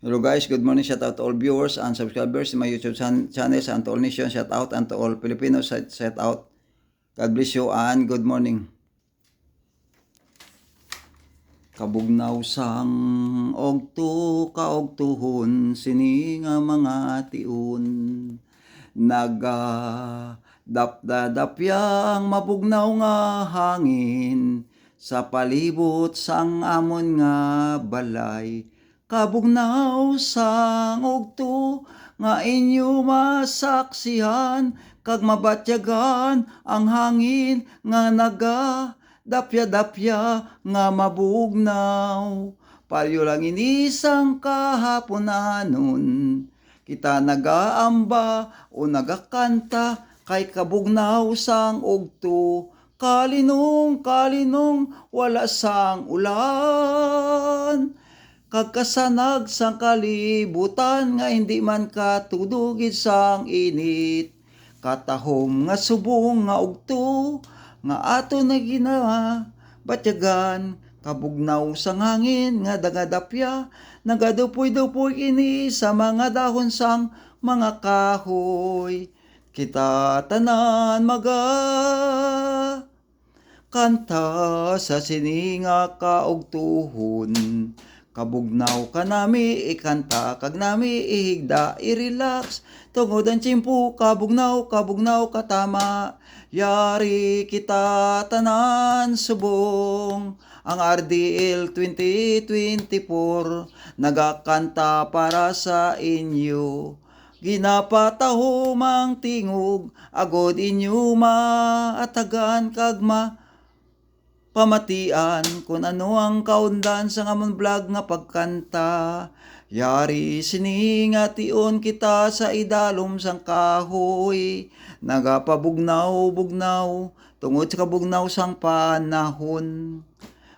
Hello guys, good morning. Shout out to all viewers and subscribers in my YouTube channel and to all nations. Shout out and to all Filipinos. Shout out. God bless you and good morning. Kabugnaw sang ogto kaogtuhon sini nga mga tiun. Naga dapdadapyang mabugnaw nga hangin sa palibot sang amon nga balay. Kabugnaw sang ogto nga inyo masaksihan kag mabatyagan ang hangin nga dapya-dapya nga mabugnaw. Palyo lang inisang kahaponanon. Kita nagaamba o nagakanta kay kabugnaw sang ogto. Kalinong wala sang ulan. Kagkasanag sang kalibutan nga hindi man katudugid sang init. Katahom nga subong nga ogto nga ato na batyagan. Kabugnaw sang hangin nga dagadapya nagadupoy-dupoy ini sa mga dahon sang mga kahoy. Kita tanan kanta sa sininga kaugtuhon. Kabugnaw ka nami ikanta kag nami ihigda i-relax tungod ang tiyempo kabugnaw katama. Yari kita tanan subong ang RDL 2024 nagakanta para sa inyo. Ginapatahom tingog agod inyo maatagan kag pamatian kung ano ang kaundan sa amon vlog nga pagkanta. Yari siningation kita sa idalom sang kahoy. Nagapabugnaw tungod sa kabugnaw sang panahon.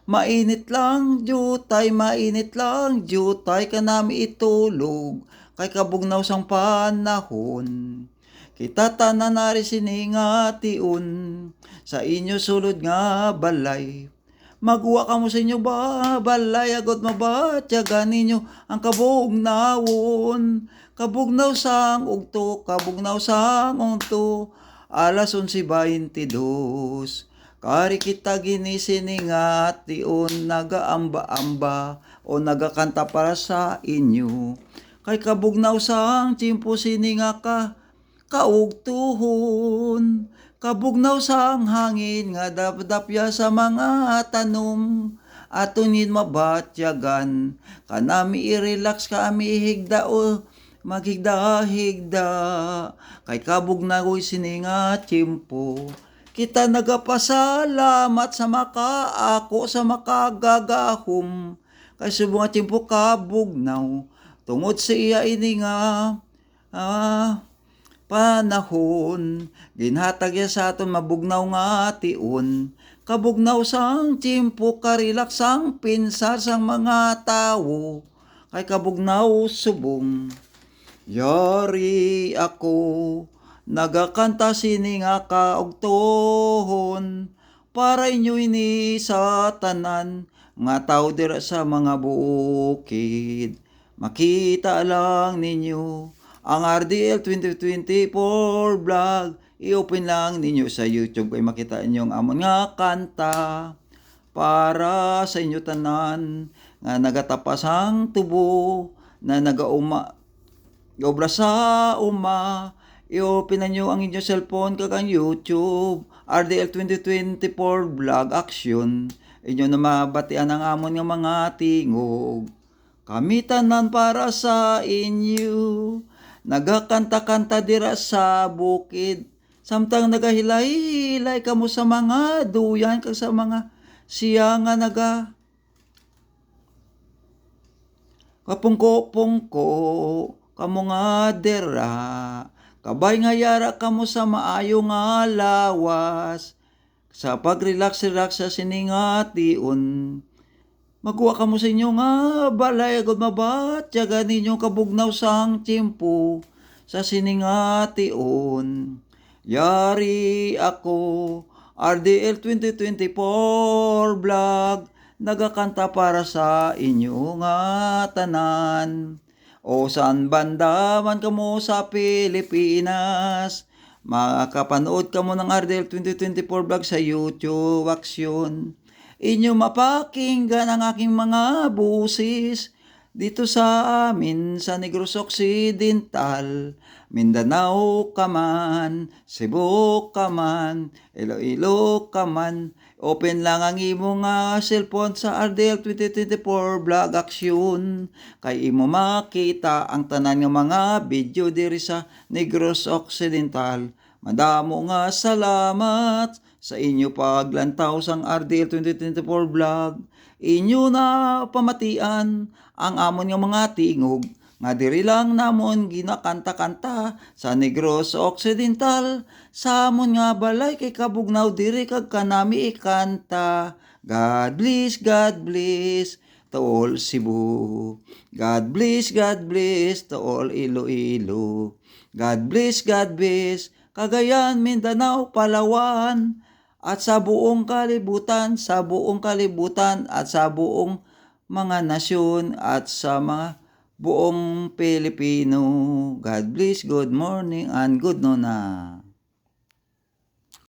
Mainit lang jutay kanami itulog kay kabugnaw sang panahon. Kita tanan nari siningation sa inyo sulod nga balay. Magwa ka mo sa inyo balay agad mabatyagan ninyo ang kabugnawon. Kabugnaw sang ugto alas 11:22. Kari kita ginisiningation nagaamba-amba o nagakanta para sa inyo. Kay kabugnaw sang tiyempo sininga kaugtuhon. Kabugnaw sang hangin nga dapdapya sa mga tanom. Atunin mabatyagan kanami i-relax kami ihigda o maghigda-higda. Kay kabugnaw sininga tiyempo. Kita nagapasalamat sa makaako sa makagagahom. Kay subong tiyempo kabugnaw tungod sa iya ini nga panahon. Ginhatag ya sa aton mabugnaw nga tiun. Kabugnaw sang tiyempo karelax sang pinsar sang mga tawo. Kay kabugnaw subong. Yari ako nagakanta sininga kaugtuhon para inyo ini sa tanan nga tao dira sa mga bukid. Makita lang ninyo ang RDL 2024 vlog. I-open lang ninyo sa YouTube kay makita inyo ang amon nga kanta para sa inyo tanan nga nagatapasang tubo na gaobra sa i-open na nyo ang inyong cellphone kag ang YouTube RDL 2024 vlog action. Inyo na mabatian ang amon nga mga tingog. Kami tanan para sa inyo. Nagakanta-kanta dira sa bukid. Samtang nagahilay-hilay kamo sa mga duyan kag sa mga siya nga kapungko-pungko kamo nga dera. Kabay nga yara kamo sa maayo nga lawas. Sa pag-relax sa siningation. Magwa ka mo sa inyo nga balay agad mabatyagan ninyo kabugnaw sang tiyempo sa siningation. Yari ako RDL 2024 vlog nagakanta para sa inyo nga tanan. o saan banda man ka mo sa Pilipinas. Makakapanood ka mo ng Ardel 2024 vlog sa YouTube Action. Inyo mapakinggan ang aking mga busis dito sa amin sa Negros Occidental, Mindanao ka man, Cebu ka man, Iloilo ka man. Open lang ang imo nga cellphone sa Ardel 2024 Vlog Action. Kay imo makita ang tanan nga mga video diri sa Negros Occidental. Madamo nga salamat sa inyo paglantaw sang Ardel 2024 Vlog. Inyo na pamatian ang amon nga mga tingog nga diri lang namon ginakanta-kanta sa Negros Occidental sa amon nga balay kay kabugnaw diri kag kanami ikanta. God bless to all Cebu. God bless to all Iloilo. God bless Cagayan, Mindanao, Palawan, at sa buong kalibutan, at sa buong mga nasyon, at sa mga buong Pilipino. God bless, good morning, and good noon na.